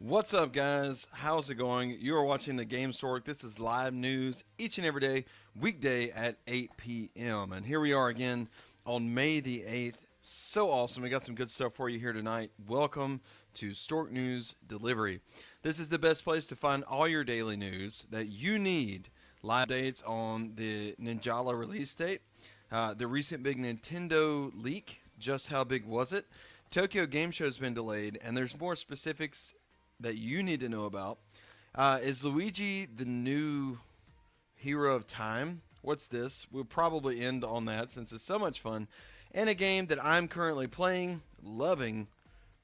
What's up, guys? How's it going? You are watching the Gamestork. This is live news each and every day, weekday at 8 p.m. And here we are again on May the 8th. So awesome. We got some good stuff for you here tonight. Welcome to StorkNews Delivery. This is the best place to find all your daily news that you need. Live dates on the Ninjala release date, the recent big Nintendo leak, just how big was it? Tokyo Game Show has been delayed, and there's more specifics that you need to know about. Is Luigi the new hero of time? What's this? We'll probably end on that since it's so much fun. And a game that I'm currently playing, loving,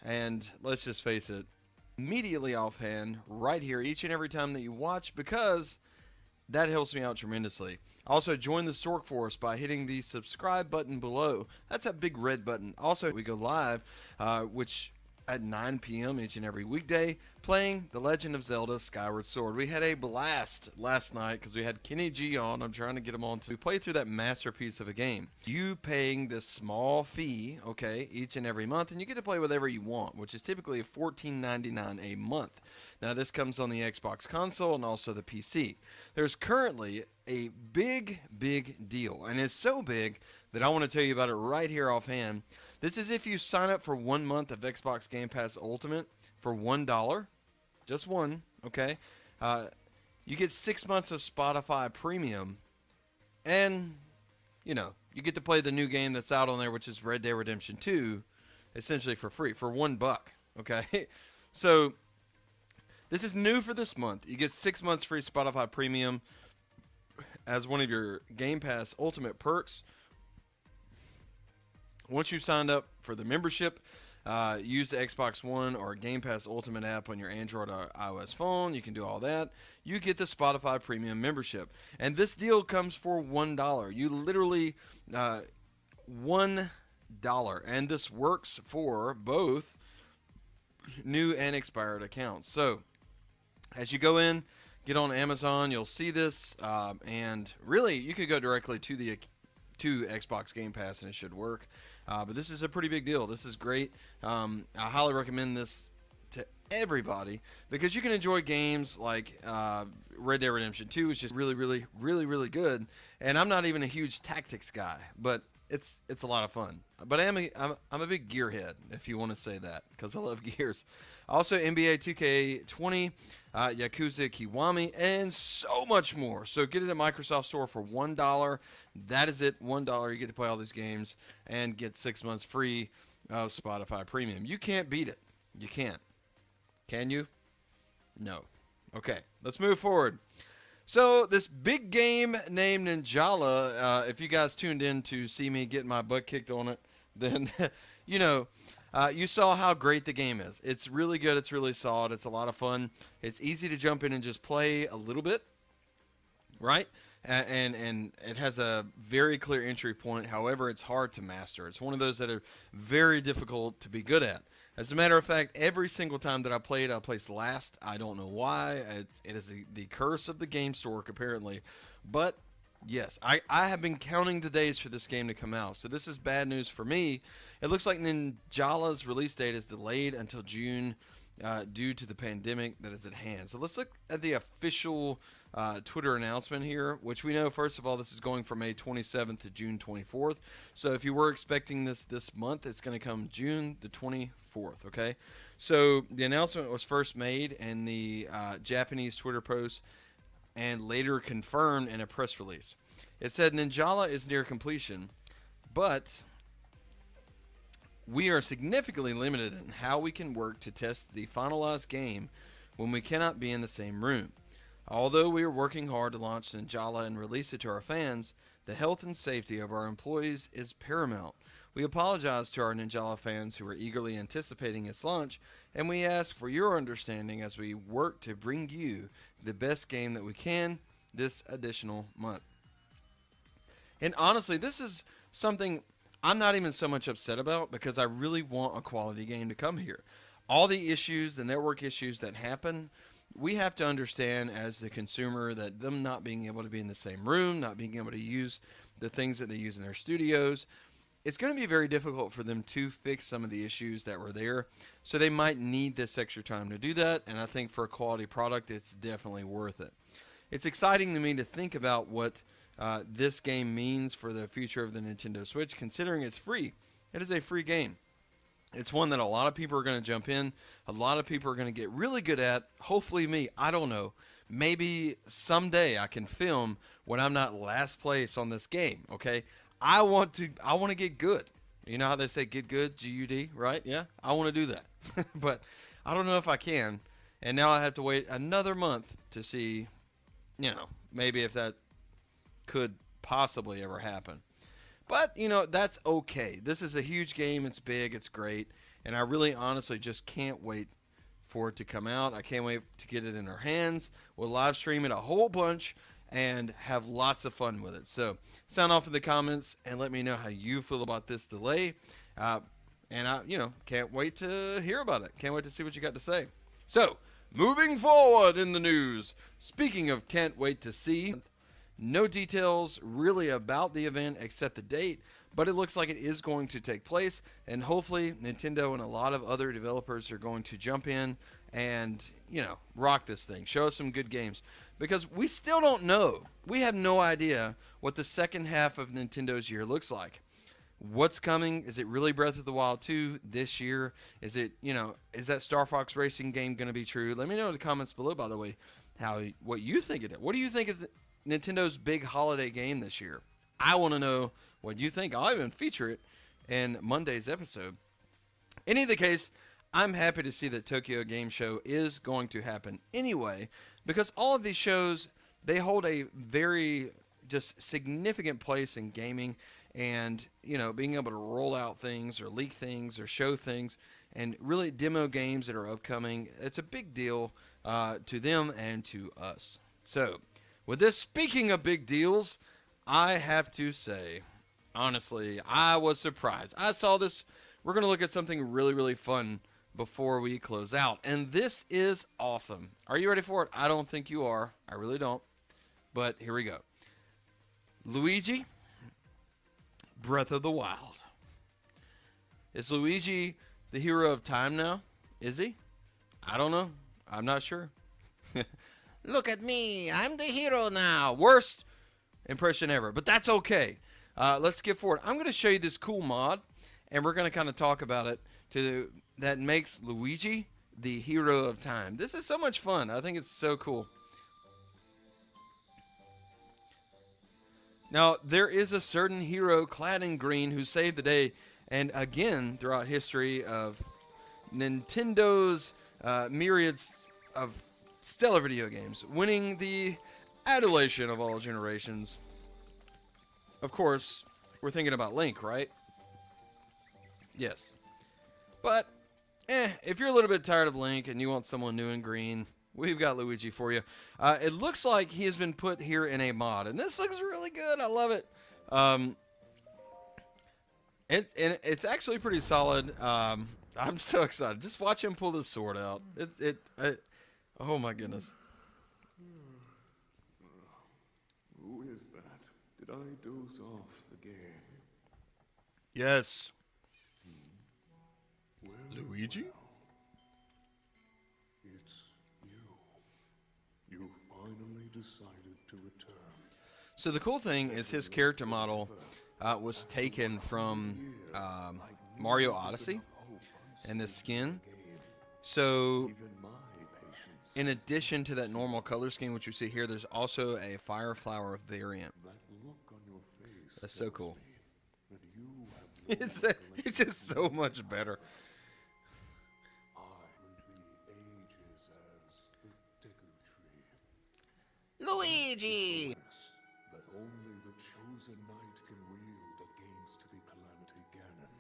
and let's just face it, immediately offhand right here each and every time that you watch, because that helps me out tremendously. Also, join the Stork Force by hitting the subscribe button below. That's that big red button. Also, we go live, which at 9 p.m. each and every weekday, playing The Legend of Zelda Skyward Sword. We had a blast last night because we had Kenny G on. I'm trying to get him on to play through that masterpiece of a game. You paying this small fee, okay, each and every month, and you get to play whatever you want, which is typically $14.99 a month. Now, this comes on the Xbox console and also the PC. There's currently a big deal, and it's so big that I want to tell you about it right here offhand. This is if you sign up for 1 month of Xbox Game Pass Ultimate for $1, just one, okay? You get 6 months of Spotify Premium, and, you know, you get to play the new game that's out on there, which is Red Dead Redemption 2, essentially for free, for $1, okay? So, this is new for this month. You get 6 months free Spotify Premium as one of your Game Pass Ultimate perks. Once you've signed up for the membership, use the Xbox One or Game Pass Ultimate app on your Android or iOS phone. You can do all that. You get the Spotify Premium membership. And this deal comes for $1. You literally, $1. And this works for both new and expired accounts. So, as you go in, get on Amazon, you'll see this. And really, you could go directly to Xbox Game Pass and it should work. But this is a pretty big deal. This is great. I highly recommend this to everybody because you can enjoy games like Red Dead Redemption 2, which is really good. And I'm not even a huge tactics guy, but it's a lot of fun. But I'm a big gearhead, if you want to say that, because I love gears. Also, NBA 2K20, Yakuza Kiwami, and so much more. So get it at Microsoft Store for $1. That is it, $1. You get to play all these games and get 6 months free of Spotify Premium. You can't beat it. You can't. Can you? No. Okay, let's move forward. So this big game named Ninjala, if you guys tuned in to see me get my butt kicked on it, then, you know, you saw how great the game is. It's really good. It's really solid. It's a lot of fun. It's easy to jump in and just play a little bit, right? And it has a very clear entry point. However, it's hard to master. It's one of those that are very difficult to be good at. As a matter of fact, every single time that I played, I placed last. I don't know why. It is the curse of the Gamestork, apparently. But, yes, I have been counting the days for this game to come out. So this is bad news for me. It looks like Ninjala's release date is delayed until June due to the pandemic that is at hand. So let's look at the official Twitter announcement here, which we know, first of all, this is going from May 27th to June 24th. So if you were expecting this month, it's going to come June the 24th, okay? So the announcement was first made in the Japanese Twitter post and later confirmed in a press release. It said Ninjala is near completion, but we are significantly limited in how we can work to test the finalized game when we cannot be in the same room. Although we are working hard to launch Ninjala and release it to our fans, the health and safety of our employees is paramount. We apologize to our Ninjala fans who are eagerly anticipating its launch, and we ask for your understanding as we work to bring you the best game that we can this additional month. And honestly, this is something I'm not even so much upset about because I really want a quality game to come here. All the issues, the network issues that happen, we have to understand as the consumer that them not being able to be in the same room, not being able to use the things that they use in their studios, it's going to be very difficult for them to fix some of the issues that were there. So they might need this extra time to do that. And I think for a quality product, it's definitely worth it. It's exciting to me to think about what this game means for the future of the Nintendo Switch, considering it's free. It is a free game. It's one that a lot of people are going to jump in. A lot of people are going to get really good at. Hopefully me. I don't know. Maybe someday I can film when I'm not last place on this game, okay? I want to get good. You know how they say get good, G-U-D, right? Yeah, I want to do that. But I don't know if I can. And now I have to wait another month to see, you know, maybe if that could possibly ever happen. But, you know, that's okay. This is a huge game. It's big. It's great. And I really honestly just can't wait for it to come out. I can't wait to get it in our hands. We'll live stream it a whole bunch and have lots of fun with it. So sound off in the comments and let me know how you feel about this delay. And I, you know, can't wait to hear about it. Can't wait to see what you got to say. So moving forward in the news, speaking of can't wait to see, no details really about the event except the date, but it looks like it is going to take place, and hopefully Nintendo and a lot of other developers are going to jump in and, you know, rock this thing, show us some good games, because we still don't know. We have no idea what the second half of Nintendo's year looks like. What's coming? Is it really Breath of the Wild 2 this year? Is it, you know, is that Star Fox Racing game going to be true? Let me know in the comments below, by the way, what you think it is. What do you think is Nintendo's big holiday game this year? I want to know what you think. I'll even feature it in Monday's episode. In either case, I'm happy to see that Tokyo Game Show is going to happen anyway, because all of these shows, they hold a very just significant place in gaming, and, you know, being able to roll out things or leak things or show things and really demo games that are upcoming, it's a big deal to them and to us. So with this, speaking of big deals, I have to say, honestly, I was surprised. I saw this. We're going to look at something really, really fun before we close out. And this is awesome. Are you ready for it? I don't think you are. I really don't. But here we go. Luigi, Breath of the Wild. Is Luigi the hero of time now? Is he? I don't know. I'm not sure. Look at me. I'm the hero now. Worst impression ever. But that's okay. Let's skip forward. I'm going to show you this cool mod, and we're going to kind of talk about it that makes Luigi the hero of time. This is so much fun. I think it's so cool. Now, there is a certain hero clad in green who saved the day, and again, throughout history of Nintendo's myriads of stellar video games, winning the adulation of all generations. Of course, we're thinking about Link, right? Yes. But, if you're a little bit tired of Link and you want someone new and green, we've got Luigi for you. It looks like he has been put here in a mod, and this looks really good. I love it. It's actually pretty solid. I'm so excited. Just watch him pull this sword out. Oh my goodness. Who is that? Did I doze off again? Yes. Well, Luigi? it's you. You finally decided to return. So the cool thing is his character model was taken from Mario Odyssey and the skin. So in addition to that normal color scheme, which you see here, there's also a Fire Flower variant. That look on your face. That's so cool. That you have It's just so much better. I will be ages as the Deku Tree. Luigi! That only the chosen knight can wield against the Calamity Ganon.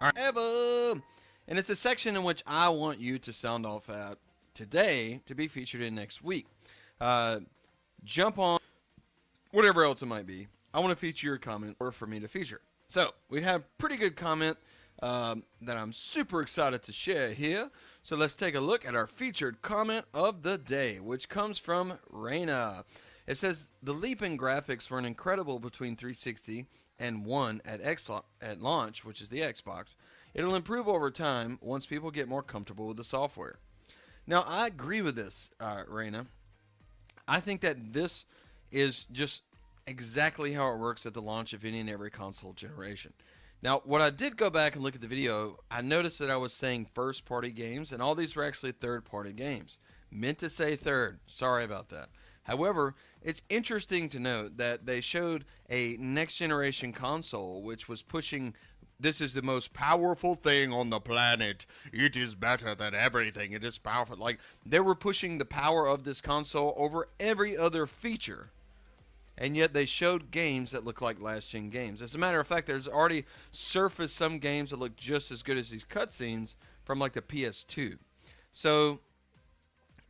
All right. And it's a section in which I want you to sound off at today to be featured in next week. Jump on whatever else it might be. I want to feature your comment or for me to feature. So we have pretty good comment that I'm super excited to share here. So let's take a look at our featured comment of the day, which comes from Raina. It says the leap in graphics were an incredible between 360 and One at launch, which is the Xbox. It'll improve over time once people get more comfortable with the software. Now, I agree with this, Raina. I think that this is just exactly how it works at the launch of any and every console generation. Now, what I did go back and look at the video, I noticed that I was saying first-party games, and all these were actually third-party games. Meant to say third. Sorry about that. However, it's interesting to note that they showed a next-generation console, which was pushing, this is the most powerful thing on the planet. It is better than everything. It is powerful. Like, they were pushing the power of this console over every other feature. And yet they showed games that look like last-gen games. As a matter of fact, there's already surfaced some games that look just as good as these cutscenes from like the PS2. So,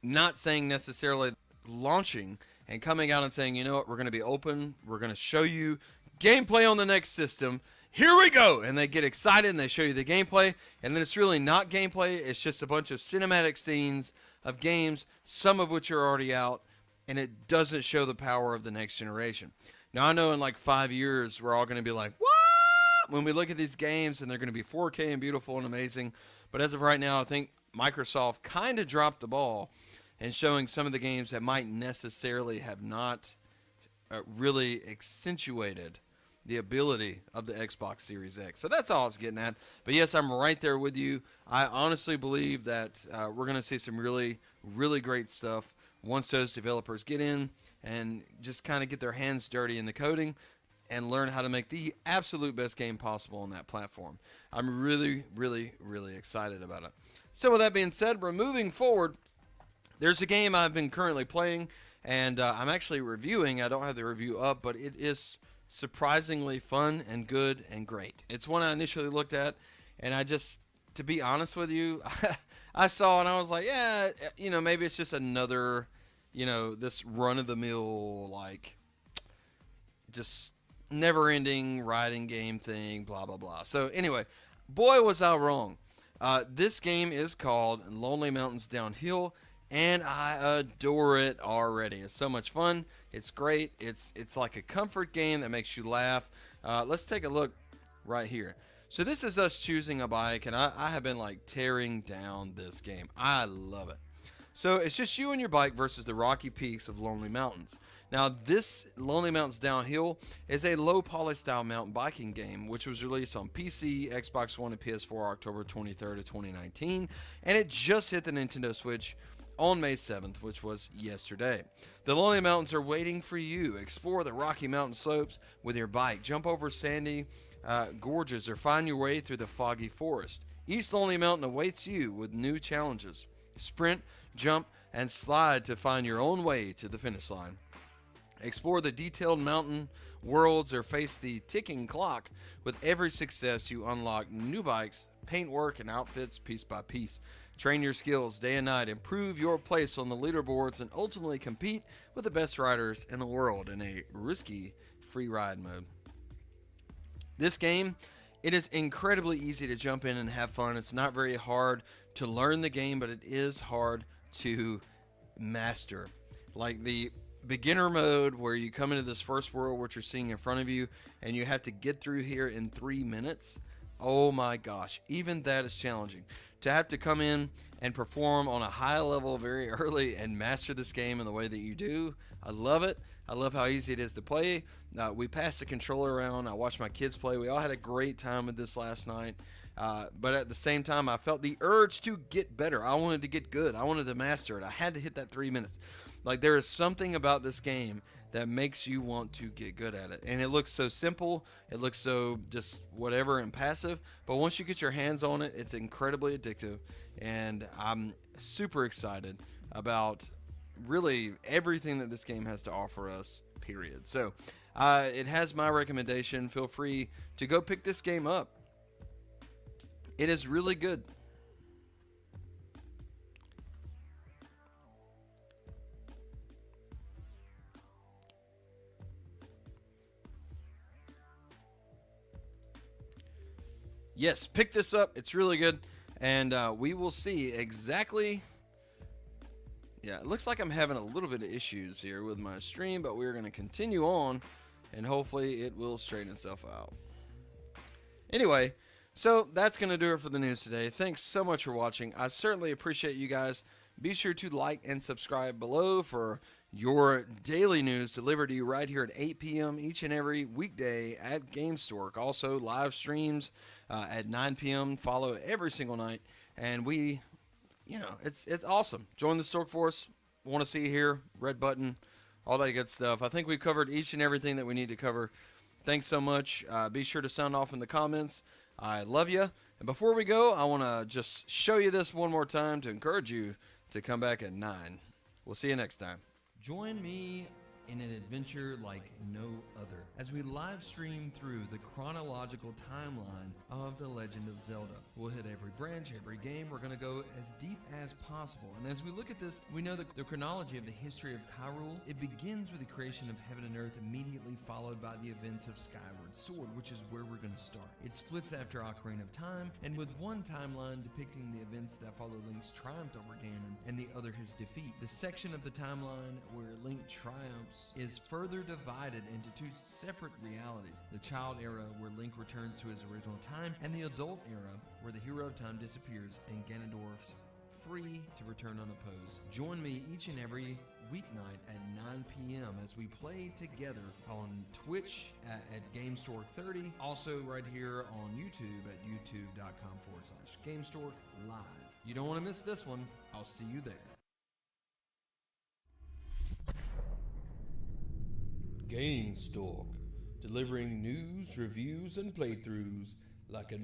not saying necessarily launching and coming out and saying, you know what, we're going to be open. We're going to show you gameplay on the next system. Here we go. And they get excited and they show you the gameplay. And then it's really not gameplay. It's just a bunch of cinematic scenes of games, some of which are already out. And it doesn't show the power of the next generation. Now, I know in like 5 years, we're all going to be like, what? When we look at these games, and they're going to be 4K and beautiful and amazing. But as of right now, I think Microsoft kind of dropped the ball in showing some of the games that might necessarily have not really accentuated the ability of the Xbox Series X. So that's all I was getting at. But yes, I'm right there with you. I honestly believe that we're going to see some really, really great stuff once those developers get in and just kind of get their hands dirty in the coding and learn how to make the absolute best game possible on that platform. I'm really, really, really excited about it. So with that being said, we're moving forward. There's a game I've been currently playing, and I'm actually reviewing. I don't have the review up, but it is surprisingly fun and good and great. It's one I initially looked at, and I just, to be honest with you, I saw and I was like, yeah, you know, maybe it's just another, you know, this run-of-the-mill, like, just never-ending riding game thing, blah, blah, blah. So, anyway, boy, was I wrong. This game is called Lonely Mountains Downhill, and I adore it already. It's so much fun. It's great. It's like a comfort game that makes you laugh. Let's take a look right here. So this is us choosing a bike, and I have been like tearing down this game. I love it. So it's just you and your bike versus the rocky peaks of Lonely Mountains. Now this Lonely Mountains Downhill is a low poly style mountain biking game, which was released on PC, Xbox One, and PS4 October 23rd of 2019, and it just hit the Nintendo Switch on May 7th, which was yesterday. The Lonely Mountains are waiting for you. Explore the Rocky Mountain slopes with your bike. Jump over sandy gorges or find your way through the foggy forest. Each Lonely Mountain awaits you with new challenges. Sprint, jump, and slide to find your own way to the finish line. Explore the detailed mountain worlds or face the ticking clock. With every success, you unlock new bikes, paintwork, and outfits piece by piece. Train your skills day and night, improve your place on the leaderboards, and ultimately compete with the best riders in the world in a risky free ride mode. This game, it is incredibly easy to jump in and have fun. It's not very hard to learn the game, but it is hard to master. Like the beginner mode where you come into this first world, what you're seeing in front of you, and you have to get through here in 3 minutes. Oh my gosh, even that is challenging. To have to come in and perform on a high level very early and master this game in the way that you do, I love it. I love how easy it is to play. We passed the controller around. I watched my kids play. We all had a great time with this last night. But at the same time, I felt the urge to get better. I wanted to get good. I wanted to master it. I had to hit that 3 minutes. Like, there is something about this game that makes you want to get good at it. And it looks so simple. It looks so just whatever and passive. But once you get your hands on it, it's incredibly addictive. And I'm super excited about really everything that this game has to offer us, period. So it has my recommendation. Feel free to go pick this game up. It is really good. Yes, pick this up. It's really good. And we will see exactly Yeah, it looks like I'm having a little bit of issues here with my stream, but we're going to continue on, and hopefully it will straighten itself out. Anyway, so that's going to do it for the news today. Thanks so much for watching. I certainly appreciate you guys. Be sure to like and subscribe below for your daily news delivered to you right here at 8 p.m. each and every weekday at Gamestork. Also, live streams at 9 p.m. follow every single night. And we, it's awesome. Join the Stork Force. Want to see you here. Red button. All that good stuff. I think we've covered each and everything that we need to cover. Thanks so much. Be sure to sound off in the comments. I love you. And before we go, I want to just show you this one more time to encourage you to come back at 9. We'll see you next time. Join me in an adventure like no other as we live stream through the chronological timeline of The Legend of Zelda. We'll hit every branch, every game. We're going to go as deep as possible. And as we look at this, we know that the chronology of the history of Hyrule, it begins with the creation of heaven and earth, immediately followed by the events of Skyward Sword, which is where we're going to start. It splits after Ocarina of Time, and with one timeline depicting the events that follow Link's triumph over Ganon and the other his defeat. The section of the timeline where Link triumphs is further divided into two separate realities. The child era, where Link returns to his original time, and the adult era, where the hero of time disappears and Ganondorf's free to return unopposed. Join me each and every weeknight at 9 p.m. as we play together on Twitch at gamestork30, also right here on YouTube at youtube.com/gamestork.live. You don't want to miss this one. I'll see you there. Gamestork, delivering news, reviews, and playthroughs like a